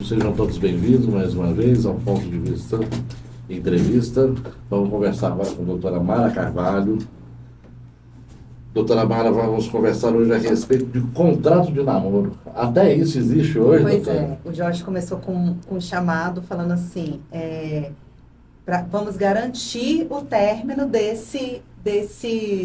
sejam todos bem-vindos mais uma vez ao Ponto de Vista Entrevista. Vamos conversar agora com a doutora Mara Carvalho. Doutora Mara, vamos conversar hoje a respeito de contrato de namoro. Até isso existe hoje, Pois doutora? é, o Jorge começou com um chamado falando assim, vamos garantir o término desse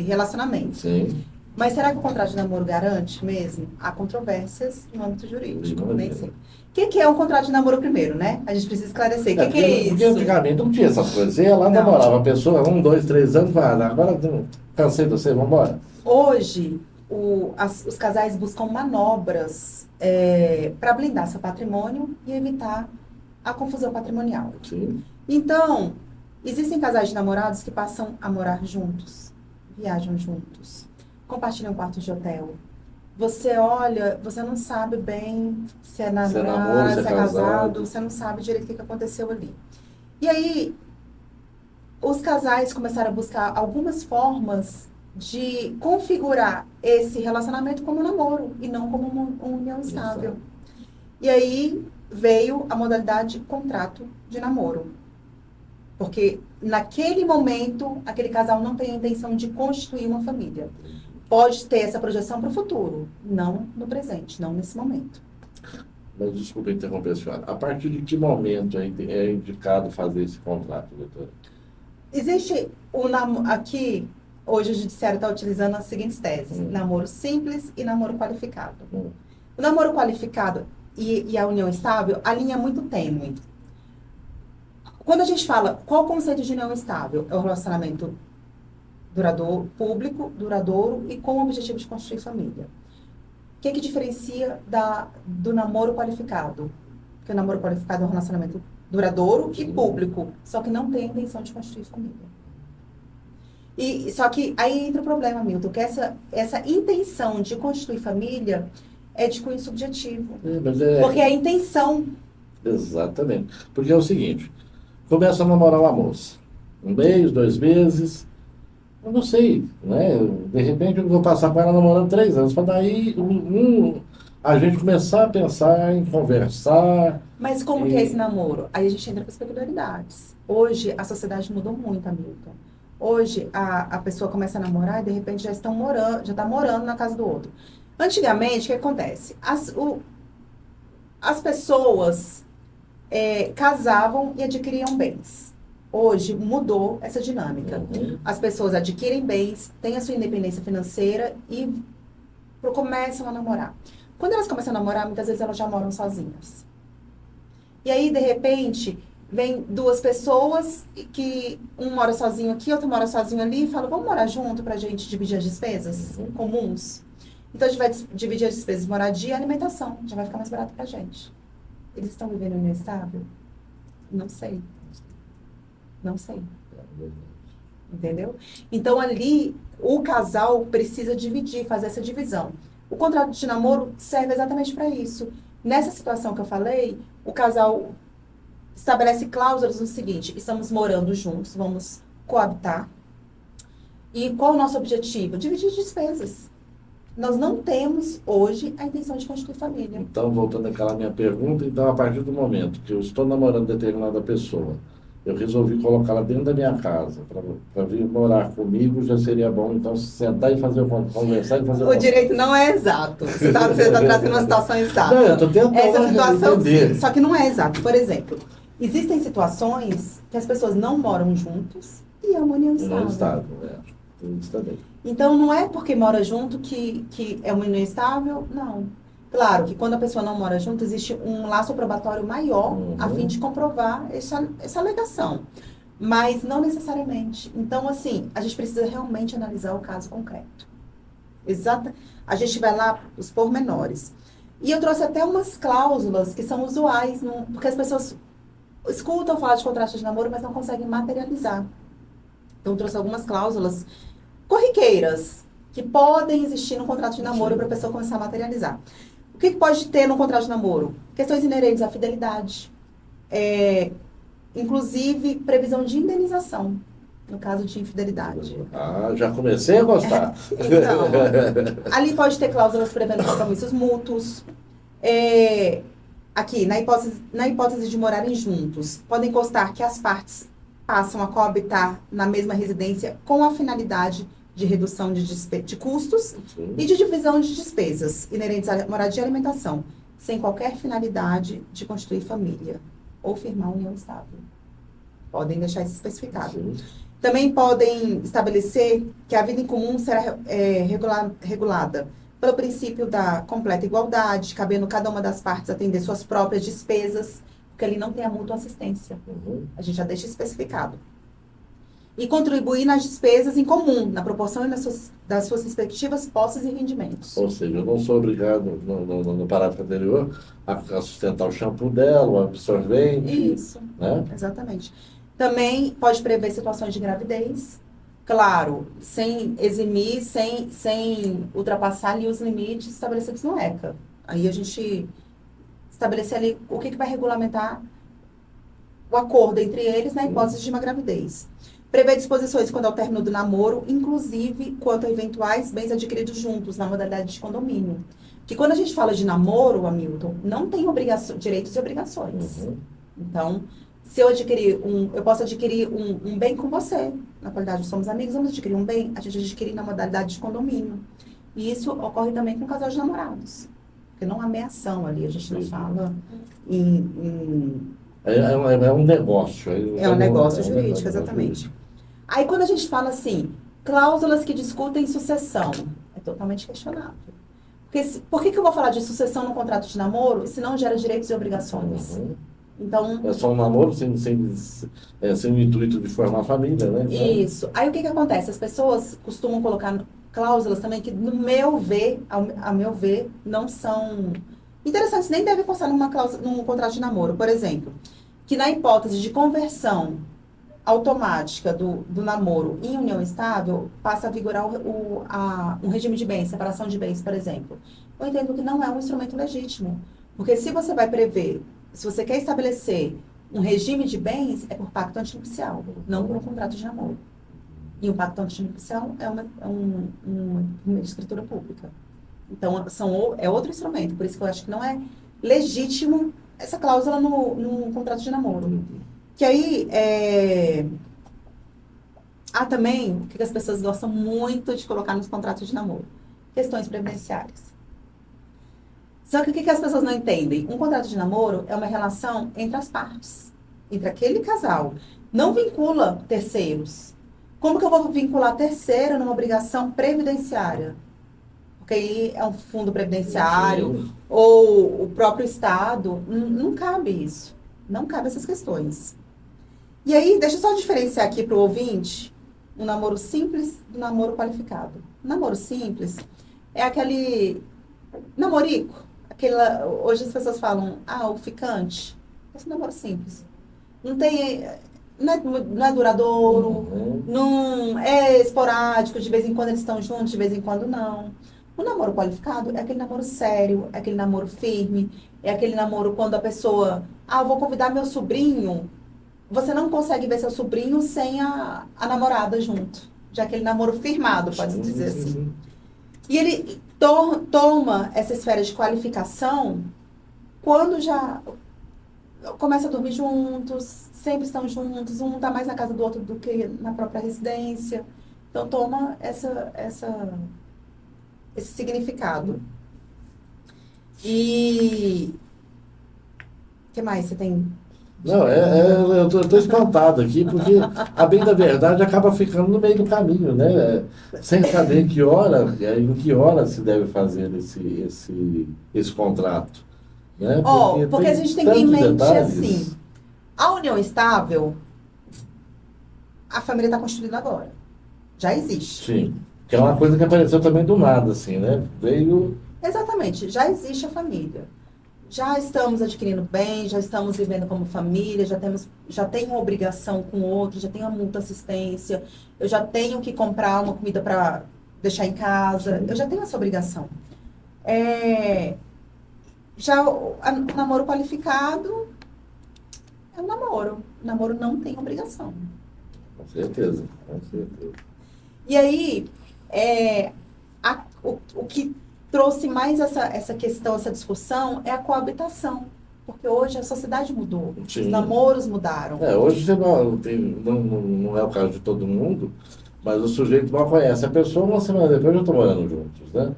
relacionamento. Sim. Mas será que o contrato de namoro garante mesmo? Há controvérsias no âmbito jurídico, nem sei. O que é um contrato de namoro primeiro, né? A gente precisa esclarecer. O que é isso? Porque antigamente não tinha essas coisas. Você ia lá, Não. namorava a pessoa, 1, 2, 3 anos, vai, agora cansei de você, vamos embora. Hoje, os casais buscam manobras para blindar seu patrimônio e evitar a confusão patrimonial. Sim. Então, existem casais de namorados que passam a morar juntos, viajam juntos, compartilham quartos de hotel. Você olha, você não sabe bem se é namorado, se é casado, você não sabe direito o que aconteceu ali. E aí, os casais começaram a buscar algumas formas de configurar esse relacionamento como um namoro e não como uma união estável. Exato. E aí veio a modalidade contrato de namoro. Porque naquele momento, aquele casal não tem a intenção de constituir uma família. Pode ter essa projeção para o futuro, não no presente, não nesse momento. Mas desculpa interromper a senhora. A partir de que momento é indicado fazer esse contrato, doutora? Existe aqui, hoje o judiciário está utilizando as seguintes teses: namoro simples e namoro qualificado. O namoro qualificado e a união estável, a linha é muito tênue. Quando a gente fala, qual o conceito de união estável? É o relacionamento duradouro, público, duradouro e com o objetivo de construir família. O que diferencia do namoro qualificado? Porque o namoro qualificado é um relacionamento duradouro e público, só que não tem a intenção de construir família. Só que aí entra o problema, Milton, que essa intenção de construir família é de cunho subjetivo. Porque é a intenção. Exatamente. Porque é o seguinte, começa a namorar uma moça. 1 mês, 2 meses, eu não sei, né? De repente eu vou passar com ela namorando 3 anos, para daí a gente começar a pensar em conversar. Mas como que é esse namoro? Aí a gente entra com as peculiaridades. Hoje a sociedade mudou muito, Hamilton. Hoje a pessoa começa a namorar e de repente já está morando na casa do outro. Antigamente, o que acontece? As pessoas casavam e adquiriam bens. Hoje mudou essa dinâmica. As pessoas adquirem bens, têm a sua independência financeira e começam a namorar. Quando elas começam a namorar, muitas vezes elas já moram sozinhas. E aí, de repente, vem 2 pessoas que um mora sozinho aqui, outro mora sozinho ali e fala, vamos morar junto pra gente dividir as despesas comuns? Então, a gente vai dividir as despesas de moradia e alimentação. Já vai ficar mais barato pra gente. Eles estão vivendo em união estável? Não sei. Não sei. Entendeu? Então, ali, o casal precisa dividir, fazer essa divisão. O contrato de namoro serve exatamente para isso. Nessa situação que eu falei, o casal estabelece cláusulas no seguinte: estamos morando juntos, vamos coabitar. E qual é o nosso objetivo? Dividir despesas. Nós não temos, hoje, a intenção de constituir família. Então, voltando àquela minha pergunta, então, a partir do momento que eu estou namorando determinada pessoa, eu resolvi colocá-la dentro da minha casa, para vir morar comigo, já seria bom, então, sentar e conversar e fazer o direito não é exato. Você está trazendo uma situação exata. Não, eu estou tentando essa situação, entender. Sim, só que não é exato. Por exemplo, existem situações que as pessoas não moram juntos e é uma união estável. Isso também. Então, não é porque mora junto que é uma união estável, não. Claro que quando a pessoa não mora junto, existe um laço probatório maior a fim de comprovar essa alegação. Mas não necessariamente. Então, assim, a gente precisa realmente analisar o caso concreto. Exato. A gente vai lá os pormenores. E eu trouxe até umas cláusulas que são usuais, porque as pessoas escutam falar de contrato de namoro, mas não conseguem materializar. Então, eu trouxe algumas cláusulas corriqueiras que podem existir no contrato de namoro para a pessoa começar a materializar. O que pode ter no contrato de namoro? Questões inerentes à fidelidade. Inclusive, previsão de indenização, no caso de infidelidade. Já comecei a gostar. Então, ali pode ter cláusulas prevendo compromissos mútuos. Aqui, na hipótese de morarem juntos, podem constar que as partes passam a coabitar na mesma residência com a finalidade de redução de custos Sim. e de divisão de despesas inerentes à moradia e alimentação, sem qualquer finalidade de constituir família ou firmar união estável. Podem deixar isso especificado. Sim. Também podem estabelecer que a vida em comum será regulada pelo princípio da completa igualdade, cabendo cada uma das partes atender suas próprias despesas, porque ali não tem a mútua assistência. Uhum. A gente já deixa especificado. E contribuir nas despesas em comum, na proporção das suas respectivas posses e rendimentos. Ou seja, eu não sou obrigado, no parágrafo anterior, a sustentar o shampoo dela, o absorvente. Isso, Né? exatamente. Também pode prever situações de gravidez, claro, sem eximir, sem ultrapassar ali os limites estabelecidos no ECA. Aí a gente estabelecer ali o que vai regulamentar o acordo entre eles na hipótese de uma gravidez. Prevê disposições quando ao término do namoro, inclusive quanto a eventuais bens adquiridos juntos na modalidade de condomínio. Que quando a gente fala de namoro, Hamilton, não tem direitos e obrigações. Uhum. Então, se eu posso adquirir um bem com você. Na qualidade de somos amigos, vamos adquirir um bem, a gente adquire na modalidade de condomínio. E isso ocorre também com casal de namorados. Porque não há ameação ali, a gente não fala É um negócio. É um negócio jurídico, exatamente. Aí quando a gente fala assim, cláusulas que discutem sucessão, é totalmente questionável. Por que eu vou falar de sucessão no contrato de namoro se não gera direitos e obrigações? Uhum. Então, é só um namoro sem o intuito de formar família, né? Então, isso. Aí o que acontece? As pessoas costumam colocar cláusulas também que, no meu ver, a meu ver, não são interessantes, nem devem constar num contrato de namoro. Por exemplo, que na hipótese de conversão automática do namoro em união estável, passa a vigorar um regime de bens, separação de bens, por exemplo. Eu entendo que não é um instrumento legítimo. Porque se você vai prever, se você quer estabelecer um regime de bens, é por pacto antinupcial, não por um contrato de namoro. E o pacto antinupcial é uma escritura pública. Então, é outro instrumento. Por isso que eu acho que não é legítimo essa cláusula no contrato de namoro. Que aí, há também, o que as pessoas gostam muito de colocar nos contratos de namoro? Questões previdenciárias. Só que o que as pessoas não entendem? Um contrato de namoro é uma relação entre as partes, entre aquele casal. Não vincula terceiros. Como que eu vou vincular terceiro numa obrigação previdenciária? Porque aí é um fundo previdenciário ou o próprio Estado. Não cabe isso. Não cabe essas questões. E aí, deixa eu só diferenciar aqui para o ouvinte um namoro simples do namoro qualificado. Namoro simples é aquele namorico. Hoje as pessoas falam, o ficante. Esse namoro simples. Não é duradouro, não é esporádico, de vez em quando eles estão juntos, de vez em quando não. O namoro qualificado é aquele namoro sério, é aquele namoro firme, é aquele namoro quando a pessoa, eu vou convidar meu sobrinho, você não consegue ver seu sobrinho sem a namorada junto. Já aquele namoro firmado, pode-se dizer assim. E ele toma essa esfera de qualificação quando já começa a dormir juntos, sempre estão juntos, um está mais na casa do outro do que na própria residência. Então, toma esse significado. E o que mais você tem? Não, eu tô espantado aqui, porque a bem da verdade acaba ficando no meio do caminho, né? Sem saber em que hora se deve fazer esse contrato. Né? Porque a gente tem que ter em mente assim, a união estável, a família está constituída agora. Já existe. Sim, que é uma coisa que apareceu também do nada, assim, né? Veio... Exatamente, já existe a família. Já estamos adquirindo bem, já estamos vivendo como família, já tenho uma obrigação com o outro, já tenho a mútua assistência, eu já tenho que comprar uma comida para deixar em casa, eu já tenho essa obrigação. Já o namoro qualificado é um namoro. O namoro não tem obrigação. Com certeza, com certeza. E aí, o que trouxe mais essa questão, essa discussão, é a coabitação. Porque hoje a sociedade mudou, os Sim. namoros mudaram. Hoje você não é o caso de todo mundo, mas o sujeito mal conhece a pessoa, uma semana depois já estão morando juntos, né?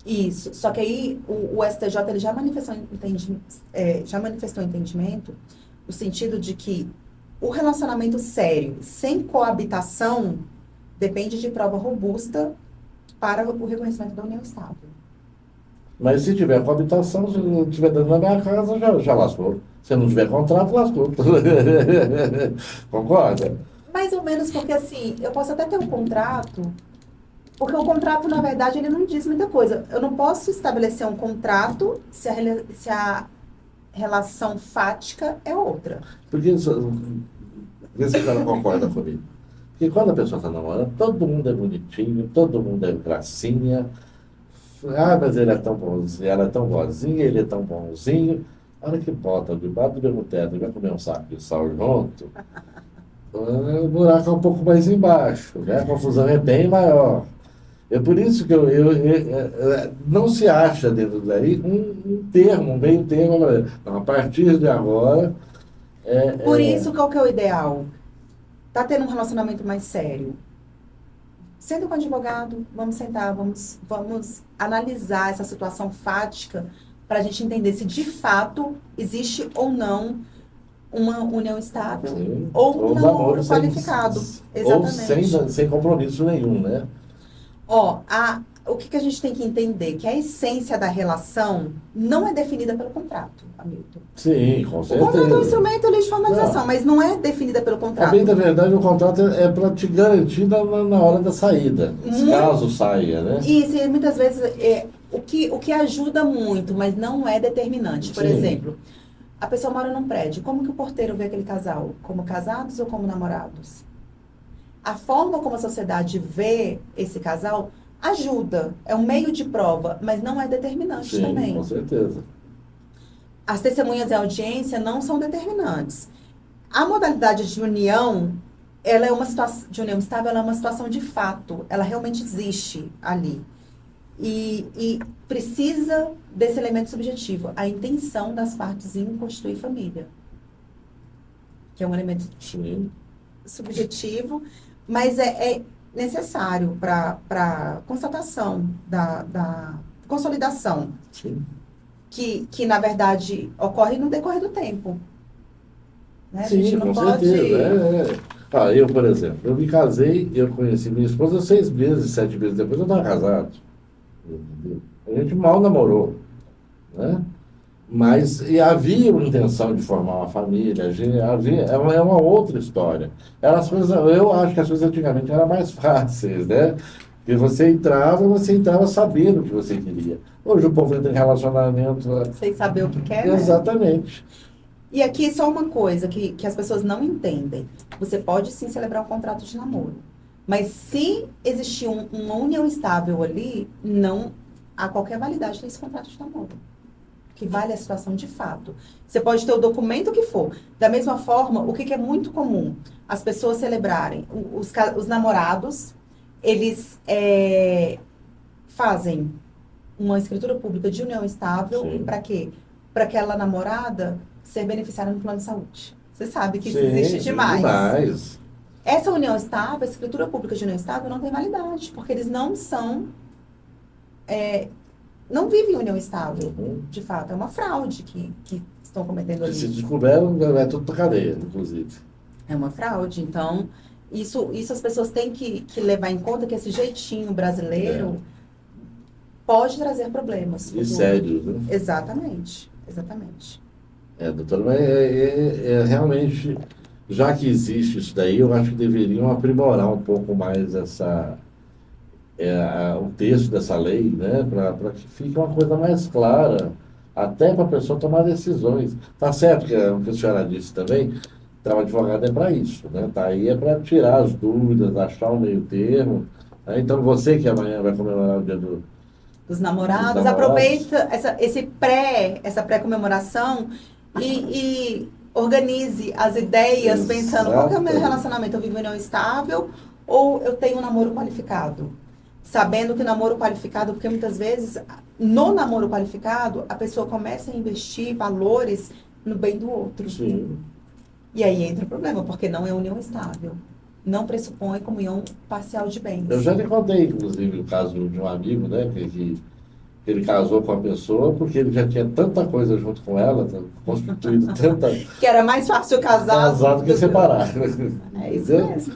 Isso. Só que aí o STJ ele já manifestou entendimento no sentido de que o relacionamento sério, sem coabitação, depende de prova robusta para o reconhecimento da união estável. Mas se tiver coabitação, se não estiver dando na minha casa, já lascou. Se não tiver contrato, lascou. Concorda? Mais ou menos porque, assim, eu posso até ter um contrato, porque o contrato, na verdade, ele não diz muita coisa. Eu não posso estabelecer um contrato se a relação fática é outra. Porque, vê se o cara concorda comigo. Porque quando a pessoa está namorando, todo mundo é bonitinho, todo mundo é gracinha. Ah, mas ele é tão bonzinho, ela é tão boazinha, ele é tão bonzinho. A hora que bota debaixo do mesmo teto e vai comer um saco de sal junto, o buraco é um pouco mais embaixo, né? A confusão é bem maior. É por isso que não se acha dentro daí um termo, um meio termo. Não, a partir de agora. Por isso, qual que é o ideal? Tá tendo um relacionamento mais sério. Senta com o advogado, vamos sentar, vamos analisar essa situação fática para a gente entender se de fato existe ou não uma união estável, Sim, ou um namoro sem- qualificado. Ou Exatamente. sem compromisso nenhum, né? Ó, o que a gente tem que entender? Que a essência da relação não é definida pelo contrato, Hamilton. Sim, com O contrato é um certeza. instrumento ali de formalização, Não. mas não é definida pelo A contrato. bem da verdade, o contrato é para te garantir na hora da saída, caso saia, né? Isso, e muitas vezes o que ajuda muito, mas não é determinante. Por Sim. exemplo, a pessoa mora num prédio. Como que o porteiro vê aquele casal? Como casados ou como namorados? A forma como a sociedade vê esse casal ajuda. É um meio de prova, mas não é determinante Sim, também. com certeza. As testemunhas e a audiência não são determinantes. A modalidade de união, ela é uma situação de união estável, ela é uma situação de fato. Ela realmente existe ali. E precisa desse elemento subjetivo, a intenção das partes em constituir família. Que é um elemento Sim. subjetivo, mas é necessário para constatação da consolidação, Sim. que na verdade ocorre no decorrer do tempo. Né? A Sim, gente não com pode. certeza. Eu, por exemplo, eu me casei, eu conheci minha esposa 6 meses, 7 meses depois eu estava casado. Entendeu? A gente mal namorou, né? Mas havia uma intenção de formar uma família, é uma outra história. Eu acho que as coisas antigamente eram mais fáceis, né? Porque você entrava sabendo o que você queria. Hoje o povo entra em relacionamento. Sem saber o que quer, né? Exatamente. E aqui só uma coisa que as pessoas não entendem. Você pode sim celebrar um contrato de namoro. Mas se existir uma união estável ali, não há qualquer validade nesse contrato de namoro. Que vale a situação de fato. Você pode ter o documento que for. Da mesma forma, o que é muito comum? As pessoas celebrarem. Os namorados, eles fazem uma escritura pública de união estável. Sim. Para quê? Para aquela namorada ser beneficiária no plano de saúde. Você sabe que isso Sim, existe demais. demais. Essa união estável, a escritura pública de união estável não tem validade, porque eles não são, não vivem união estável, Uhum. de fato. É uma fraude que estão cometendo Se ali. descobriram, vai tudo para cadeia, inclusive. É uma fraude. Então, isso as pessoas têm que levar em conta que esse jeitinho brasileiro pode trazer problemas. E sérios, né? Exatamente. Doutor, mas realmente, já que existe isso daí, eu acho que deveriam aprimorar um pouco mais o texto dessa lei, né? Para que fique uma coisa mais clara, até para a pessoa tomar decisões. Tá certo que o que a senhora disse também, o advogado é para isso, né? Tá aí é para tirar as dúvidas, achar um meio termo. Né? Então, você que amanhã vai comemorar o dia Dos namorados, Dos namorados. aproveita essa pré-comemoração e organize as ideias pensando qual que é o meu Exatamente. relacionamento. Eu vivo em união estável ou eu tenho um namoro qualificado? Sabendo que namoro qualificado, porque muitas vezes no namoro qualificado a pessoa começa a investir valores no bem do outro. Sim. E aí entra o problema, porque não é união estável. Não pressupõe comunhão parcial de bens. Eu já lhe contei, inclusive, o caso de um amigo, né, que ele casou com a pessoa porque ele já tinha tanta coisa junto com ela, constituído tanta Que era mais fácil casado que separar. É isso mesmo.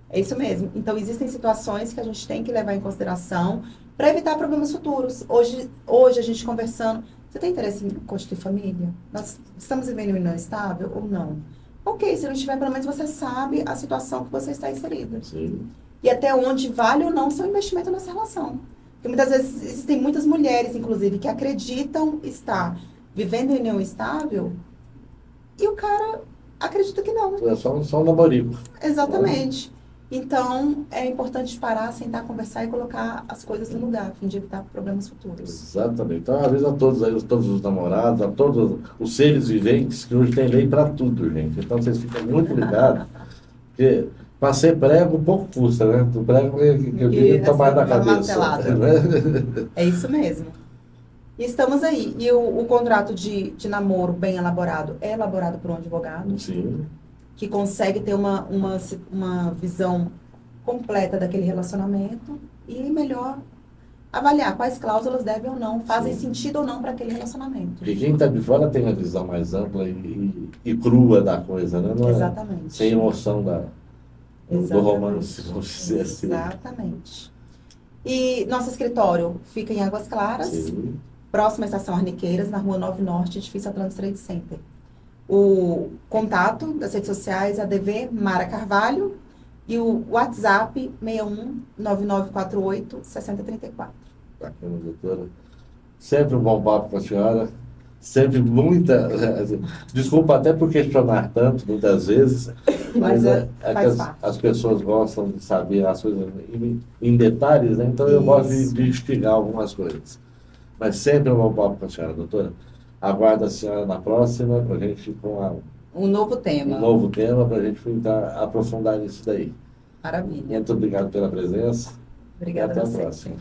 É isso mesmo. Então, existem situações que a gente tem que levar em consideração para evitar problemas futuros. Hoje, a gente conversando, você tem interesse em constituir família? Nós estamos vivendo em união estável ou não? Ok, se não tiver, pelo menos você sabe a situação que você está inserida. Sim. E até onde vale ou não seu investimento nessa relação. Porque muitas vezes existem muitas mulheres, inclusive, que acreditam estar vivendo em união estável e o cara acredita que não. É só um namorico. Exatamente. Então, é importante parar, sentar, conversar e colocar as coisas no lugar, a fim de evitar problemas futuros. Exatamente. Então, avisa a todos aí, todos os namorados, a todos os seres viventes, que hoje tem lei para tudo, gente. Então, vocês ficam muito ligados, porque para ser prego, pouco custa, né? O prego que eu digo está mais na cabeça. Né? É isso mesmo. E estamos aí. E o contrato de namoro bem elaborado é elaborado por um advogado. Sim. Que consegue ter uma visão completa daquele relacionamento e melhor avaliar quais cláusulas devem ou não, fazem sentido ou não para aquele relacionamento. Porque quem está de fora tem a visão mais ampla e crua da coisa, né? Não Exatamente. Sem emoção do romance, vamos dizer assim. Exatamente. E nosso escritório fica em Águas Claras, Sim. próxima à Estação Arniqueiras, na Rua 9 Norte, edifício Atlantis Trade Center. O contato das redes sociais é ADV Mara Carvalho e o WhatsApp 61-9948-6034. Bacana, doutora. Sempre um bom papo com a senhora. Sempre muita... Desculpa até por questionar tanto, muitas vezes, mas faz que as pessoas gostam de saber as coisas em detalhes, né? Então eu gosto de instigar algumas coisas. Mas sempre um bom papo com a senhora, doutora. Aguardo a senhora na próxima para a gente com um novo tema. Um novo tema para a gente tentar aprofundar nisso daí. Maravilha. Muito obrigado pela presença. Obrigada e até a a você. próxima.